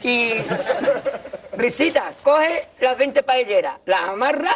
Y Risita coge las 20 paelleras, las amarra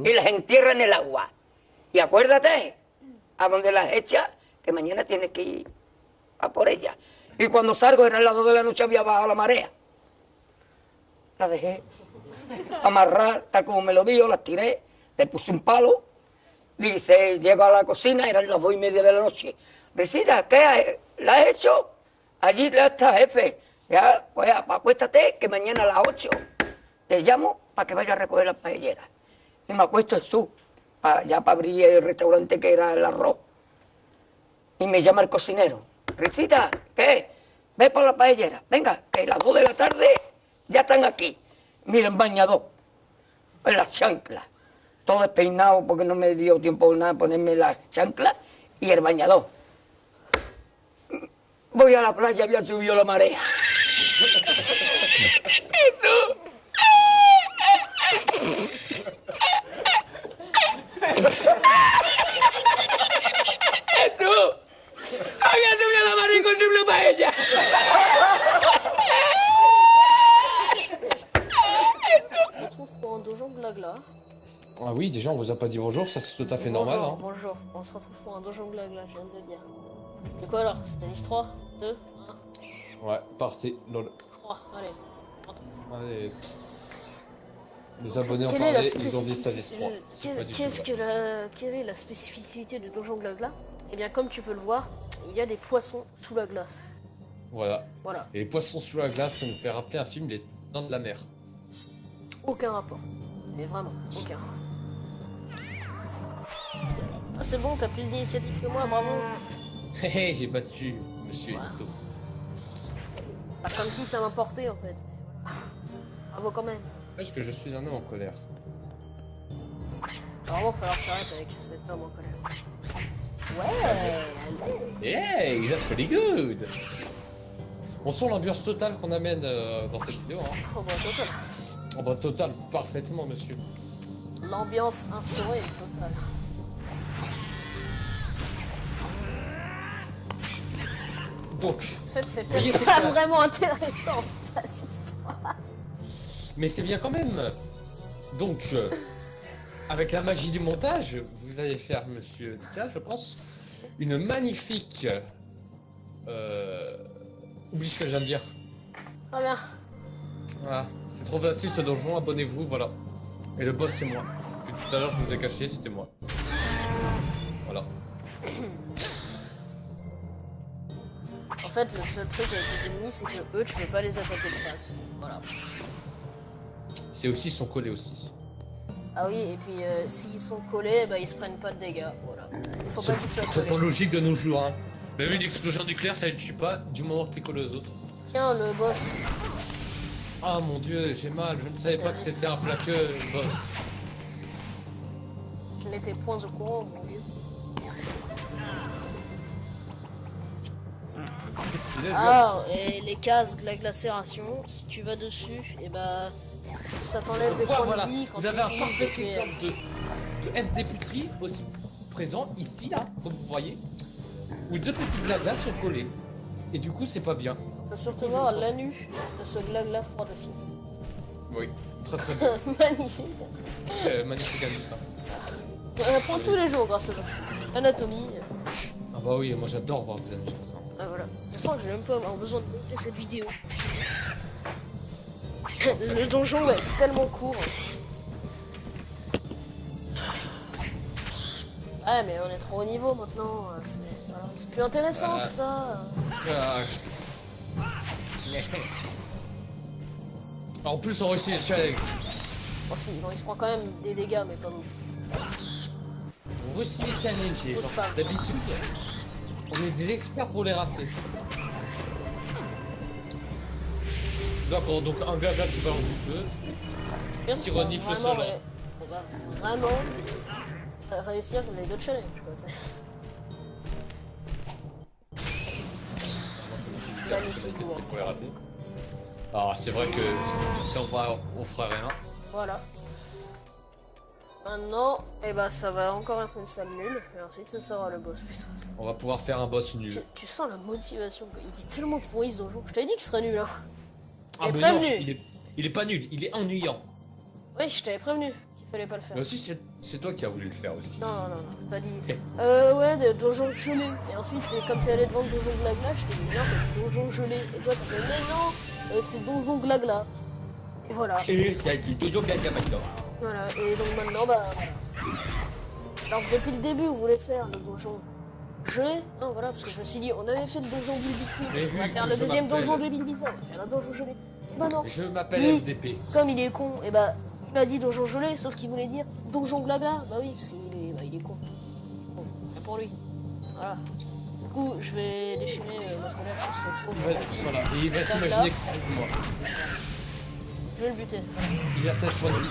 y las entierra en el agua. Y acuérdate, a donde las echa, que mañana tienes que ir a por ellas. Y cuando salgo, era el lado de la noche, había bajado la marea. Las dejé amarrar, tal como me lo dijo, las tiré, le puse un palo. Dice, llego a la cocina, eran las 2:30 de la noche. Risita, ¿qué la has hecho? Allí ya está, jefe. Ya, pues acuéstate, que mañana a las 8 te llamo para que vayas a recoger las paelleras. Y me acuesto en ya para abrir el restaurante que era el arroz. Y me llama el cocinero. Risita, ¿qué? Ve por la paellera. Venga, que a las 2 de la tarde ya están aquí. Miren, bañador, en las chanclas. Todo despeinado porque no me dio tiempo nada ponerme las chanclas y el bañador. Voy a la playa, había subido la marea. Eso. Eso. Había subido la marea y encontré una paella. On trouve pour un donjon Glagla. Ah oui, déjà on vous a pas dit bonjour, ça c'est tout à fait normal. Hein. Bonjour, on se retrouve pour un donjon Glagla, je viens de le dire. C'est quoi alors? C'était 10, 3, 2, 1. Ouais, partez, lol. 3, allez. Allez. Les abonnés ont parlé, ils ont dit Stasis 3. Quelle est la spécificité du donjon Glagla? Eh bien, comme tu peux le voir, il y a des poissons sous la glace. Voilà. Voilà. Et les poissons sous la glace, ça nous fait rappeler un film, Les Dents de la Mer. Aucun rapport. Mais vraiment, aucun. Ah, c'est bon, t'as plus d'initiative que moi, bravo. Hé hé, j'ai battu Monsieur Voilà. Hito. Pas comme si ça m'importait en fait. Bravo quand même. Parce que je suis un homme en colère. Vraiment, il va falloir que t'arrêtes avec cet homme en colère. Ouais, allez. Hey, that's pretty good. On sent l'ambiance totale qu'on amène dans cette vidéo. Hein. Oh bah total. Oh bah total, parfaitement monsieur. L'ambiance instaurée est totale. Donc, En fait, c'est voyez, peut-être c'est pas classe. vraiment intéressant cette histoire. mais c'est bien quand même. Donc, avec la magie du montage, vous allez faire, monsieur Nika, je pense, une magnifique... Oublie ce que je viens de dire. Très bien. Voilà, c'est trop facile ce donjon, abonnez-vous, voilà. Et le boss c'est moi. Depuis tout à l'heure je vous ai caché, c'était moi. Voilà. En fait, le seul truc avec les ennemis, c'est que eux, tu peux pas les attaquer de face. Voilà. C'est aussi, ils sont collés aussi. Ah oui, et puis s'ils sont collés, bah ils se prennent pas de dégâts. Voilà. Faut pas qu'ils soient C'est pas collés. logique de nos jours, hein. Même une explosion nucléaire ça ne tue pas du moment que t'es collé aux autres. Tiens, le boss. Ah mon dieu, j'ai mal, je ne savais pas que c'était un flaqueux, le boss. Je n'étais point au courant, mon dieu. Qu'est-ce qu'il a lui Ah, et les cases de la glacération, si tu vas dessus, et bah ça t'enlève des points Voilà, de vie quand vous tu avez un utilises parfait des PM. exemple de FD puterie aussi présent ici, là, comme vous voyez, où deux petits blablas sont collés. Et du coup, c'est pas bien. On peut surtout voir l'anus de ce glagla froid aussi. Oui, très très bien. Magnifique. Magnifique à nous ça. On apprend tous les jours grâce à ça. Anatomie. Ah bah oui, moi j'adore voir des amis comme ça. Ah voilà. Je sens que j'ai même pas avoir besoin de monter cette vidéo. Le donjon va être tellement court. Ouais, mais on est trop haut niveau maintenant. C'est plus intéressant tout ça. Ah. En plus, on réussit les challenges. Bon, si, bon, il se prend quand même des dégâts, mais pas beaucoup. On réussit les challenges. Ose Genre, pas. d'habitude, on est des experts pour les rater. D'accord, donc un gars qui balance du feu. Merci, Qui renifle le sol. on va vraiment réussir les deux challenges, quoi. Magnifique, Qu'est-ce monstre. qu'on pourrait rater? Alors, c'est vrai que si on ferait rien. Voilà. Maintenant, eh ben, ça va encore être une salle nulle, et ensuite ce sera le boss. Putain, On va pouvoir faire un boss nul. tu sens la motivation, quoi. Il dit tellement pourri ce donjon. Je t'avais dit qu'il serait nul, hein. Ah, t'avais mais non, prévenu. il est pas nul, il est ennuyant. Oui, je t'avais prévenu qu'il fallait pas le faire. Mais aussi, c'est toi qui as voulu le faire aussi. Non, non, non, non, pas dit. Eh. Ouais, de donjon gelé. Et ensuite, comme t'es allé devant le donjon glagla, je t'ai dit non, c'est donjon gelé. Et toi, t'as fait mais non, c'est donjon glagla. Et voilà. Et c'est qui toujours gaga maintenant. Voilà. Et donc maintenant, bah. Alors depuis le début, vous voulez faire le donjon gelé, hein, voilà, parce que je me suis dit, on avait fait le donjon Bilbitwin, Mais on va vu faire que le je deuxième m'appelle- donjon de Bilbisa, on va faire le donjon gelé. Bah non. Je m'appelle Oui. FDP. Comme il est con, et bah, il m'a dit donjon gelé, sauf qu'il voulait dire donjon glagla. Bah oui, parce qu'il est con. Bon, c'est pour lui. Voilà. Du coup, je vais déchirer ma colère sur ce pauvre petit. Voilà, et il va Glagla. s'imaginer que c'est moi. Je vais le buter. Il a 16 points de vie.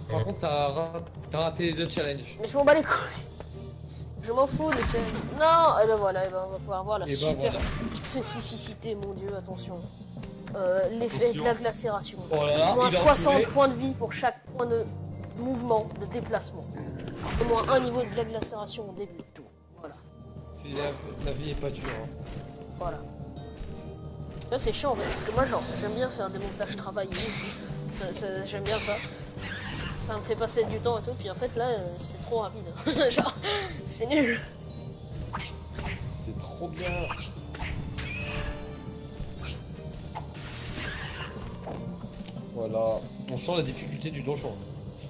Par contre, t'as raté les deux challenges. Mais je m'en bats les couilles. Je m'en fous des challenges. Non, et ben voilà, et ben on va pouvoir voir la Et ben super voilà. spécificité, mon dieu, attention. L'effet de la glacération. Oh là là, Moins il a 60 enculé. points de vie pour chaque point de mouvement, de déplacement. Au moins un niveau de la glacération au début de tout. Voilà. Si la vie est pas dure. Hein. Voilà. Ça c'est chiant en fait, parce que moi genre j'aime bien faire des montages travaillés. J'aime bien ça. Ça me fait passer du temps et tout, puis en fait là c'est trop rapide. Genre, c'est nul. C'est trop bien. Voilà. On sent la difficulté du donjon.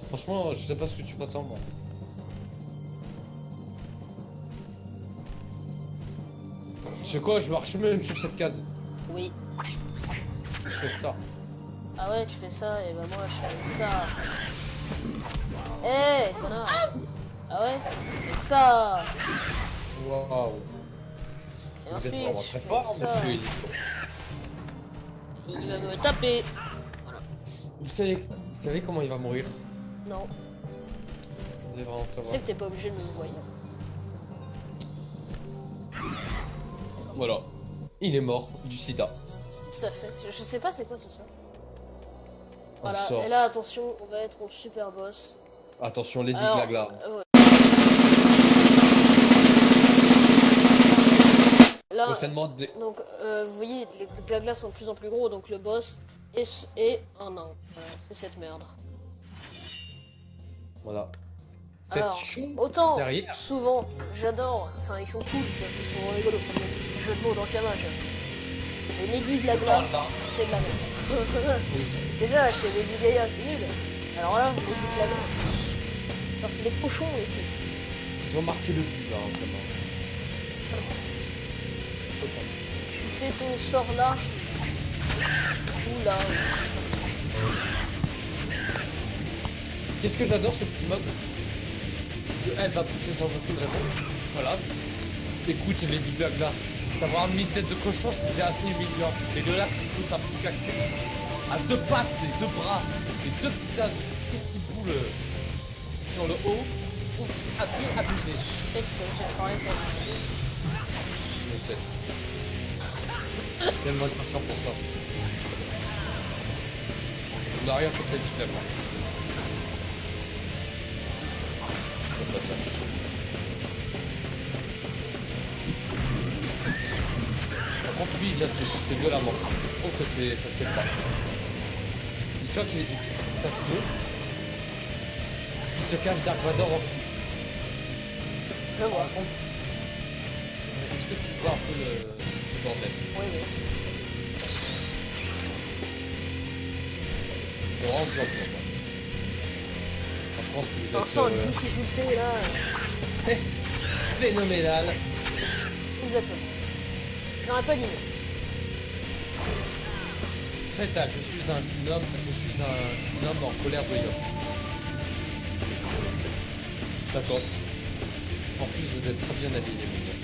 Franchement, je sais pas ce que tu passes en moi. Tu sais quoi, je marche même sur cette case. Oui. Je fais ça. Ah ouais, tu fais ça, et bah moi je fais ça. Eh, connard. Ah ouais, je fais ça. Waouh. Et Vous êtes ensuite, vraiment je très fais fort, ça. monsieur. Il va me taper. Vous savez comment il va mourir? Non, Vous devez vraiment tu sais savoir. que t'es pas obligé de me voir. Voilà. Il est mort du sida. Tout à fait. Je sais pas c'est quoi tout ça. Un Voilà, sort. et là attention, on va être au super boss. Attention, Lady Alors, Glagla. ouais. Là, Prochainement, donc vous voyez, les glaglas sont de plus en plus gros, donc le boss est un nain. Voilà, c'est cette merde. voilà. Cette Alors, chou autant derrière. souvent j'adore, enfin ils sont cool, tu vois, ils sont rigolos. Jeu de mots dans Kama, tu vois. Mais Lady Glagla, c'est de la merde. Déjà, c'est Lady Gaia, c'est nul. Alors là, Lady Glagla. Alors c'est des cochons les trucs. Ils ont marqué le but, là, vraiment. Totalement. Tu fais ton sort là. Ou là. Qu'est-ce que j'adore ce petit mob? Elle va pousser sans aucune raison. Voilà. Écoute, Lady Glagla, d'avoir mis une tête de cochon, c'est déjà assez humiliant. Mais de là, tu pousses un petit cactus à deux pattes et deux bras et deux putains de testiboules sur le haut, je trouve que c'est un peu abusé. Peut-être que j'ai quand même pas. Je sais. Je suis tellement impatient pour ça. On n'a rien contre Lady Glagla. Au passage. Par contre, lui, il vient de te pousser violemment. Je trouve que ça se fait pas. Dis-toi qu'il ça se peut. Il se cache Dark Vador en dessous. Je vois. Par contre, est-ce que tu vois un peu ce bordel? Oui, oui. C'est vraiment dur pour ça. Franchement, si vous On êtes sent une difficulté là. phénoménal. Exactement. Je n'aurais pas dit non. Feta, je suis un homme en colère de Yop. D'accord. En plus, vous êtes très bien habillé, les gars.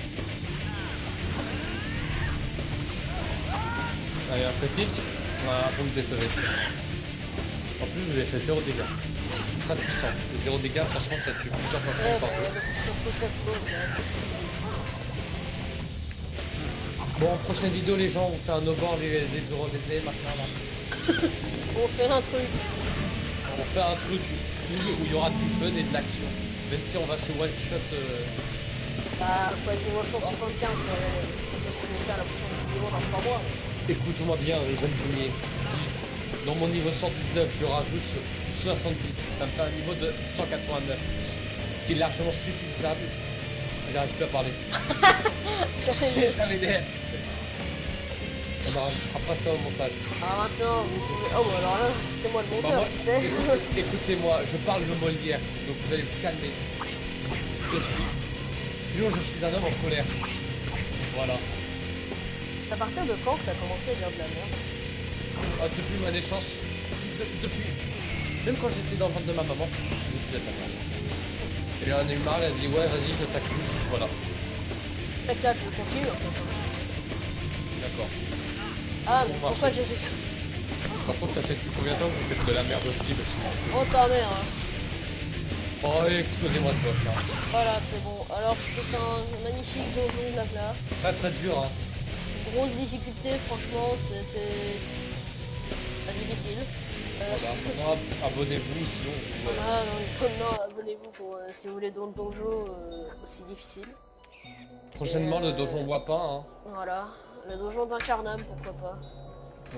Allez, un critique. Ah, vous me décevez. En plus, vous avez fait 0 dégâts. C'est très puissant. Les 0 dégâts, franchement, ça tue plusieurs Ouais, personnes par bah, jour. parce qu'ils sont peut-être beaux, Bon, prochaine vidéo, les gens, on fait un no-board, les Eurolésés, machin là. on fait un truc. On fait un truc où il y aura du fun et de l'action. Même si on va se one-shot. Bah, faut être niveau 175 pour se signifier à la prochaine vidéo dans 3 mois. Écoute-moi bien, le jeune premier. Si, dans mon niveau 119, je rajoute 70, ça me fait un niveau de 189. Ce qui est largement suffisable. J'arrive plus à parler. Ça m'énerve. On n'arrêtera pas ça au montage. Ah maintenant, oh bah alors là, c'est moi le Bah, monteur, moi, tu sais. écoutez-moi, je parle le Molière, donc vous allez vous calmer. De suite. Sinon je suis un homme en colère. Voilà. À partir de quand que t'as commencé à dire de la merde? Ah, depuis ma naissance, depuis... Même quand j'étais dans le ventre de ma maman, je disais de la merde. Et là, on a eu marre, elle a dit ouais vas-y je t'accouche, voilà. C'est que là, tu continues. D'accord. Ah mais pourquoi j'ai fait ça? Par contre ça fait depuis combien de temps que vous faites de la merde aussi Oh ta mère hein. Oh excusez-moi ce boss hein. Voilà, c'est bon. Alors c'était un magnifique donjon blabla. Très très dur hein. Grosse difficulté, franchement, c'était pas difficile. Voilà, maintenant abonnez-vous sinon vous... Voilà, non, abonnez-vous pour si vous voulez dans le donjon aussi difficile. Prochainement Et, le donjon Wapin hein. Voilà, le donjon d'Incarnam, pourquoi pas.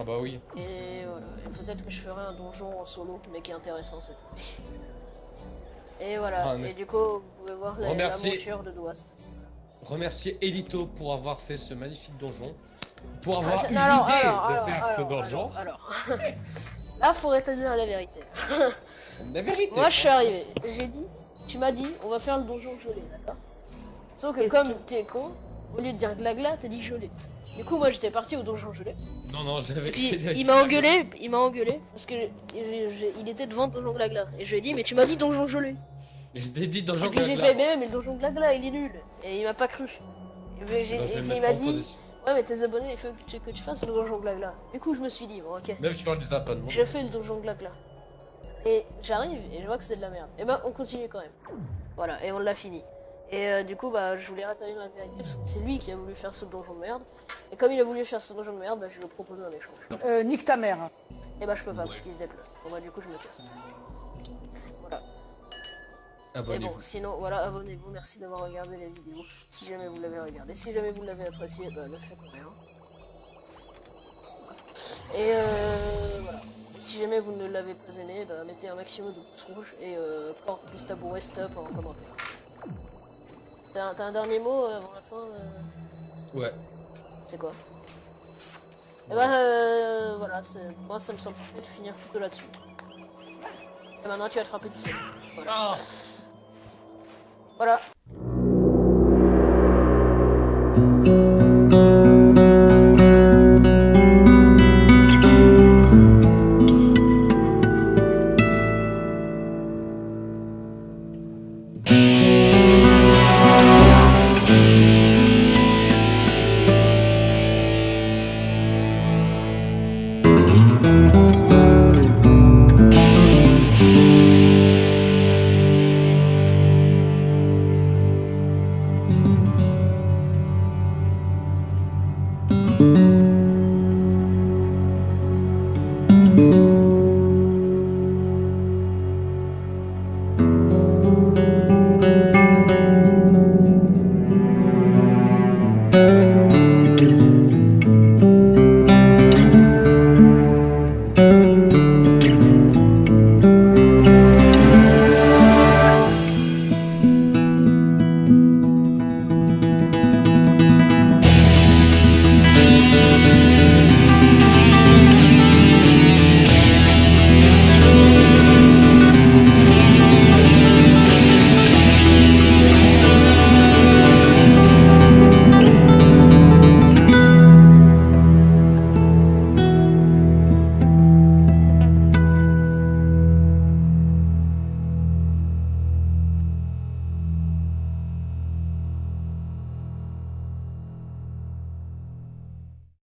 Ah bah oui. Et voilà, et peut-être que je ferai un donjon en solo, mais qui est intéressant cette fois-ci. Et voilà, Ah, mais... et du coup, vous pouvez voir la monture de Douast. Remercier Elito pour avoir fait ce magnifique donjon. Pour avoir eu Alors, l'idée de faire ce donjon. Alors, là, faut rétablir la vérité. La vérité. Moi, je suis arrivé, j'ai dit, tu m'as dit, on va faire le donjon gelé, d'accord? Sauf que comme t'es con, au lieu de dire glagla, t'as dit gelé. Du coup, moi, j'étais parti au donjon gelé. Non, j'avais... Et puis, il m'a engueulé, parce que il était devant le donjon glagla. Et je lui ai dit, mais tu m'as dit donjon gelé. Je t'ai dit donjon Et puis j'ai Glagla. fait, mais le donjon glagla, il est nul. Et il m'a pas cru. Et puis, il m'a dit, ouais, mais tes abonnés, il faut que tu fasses le donjon glagla. Du coup, je me suis dit, bon, ok. Même sur les abonnements. Je fais le donjon glagla. Et j'arrive, et je vois que c'est de la merde. Et bah, on continue quand même. Voilà, et on l'a fini. Et du coup, bah, je voulais rétablir la vérité, parce que c'est lui qui a voulu faire ce donjon de merde. Et comme il a voulu faire ce donjon de merde, bah, je lui ai proposé un échange. Nique ta mère. Et bah, je peux pas, parce qu'il se déplace. Bon, bah, du coup, je me casse. Voilà. Et Abonnez-vous. bon, sinon, voilà, abonnez-vous, merci d'avoir regardé la vidéo. Si jamais vous l'avez regardé, si jamais vous l'avez apprécié, bah, ne faites rien. Et voilà. Si jamais vous ne l'avez pas aimé, bah, mettez un maximum de pouces rouges et porte plus tabouret stop en commentaire. T'as un dernier mot avant la fin Ouais. C'est quoi? Et bah voilà, moi ça me semble parfait de finir plutôt là-dessus. Et maintenant tu vas te frapper tout seul. Voilà. Ah. Voilà.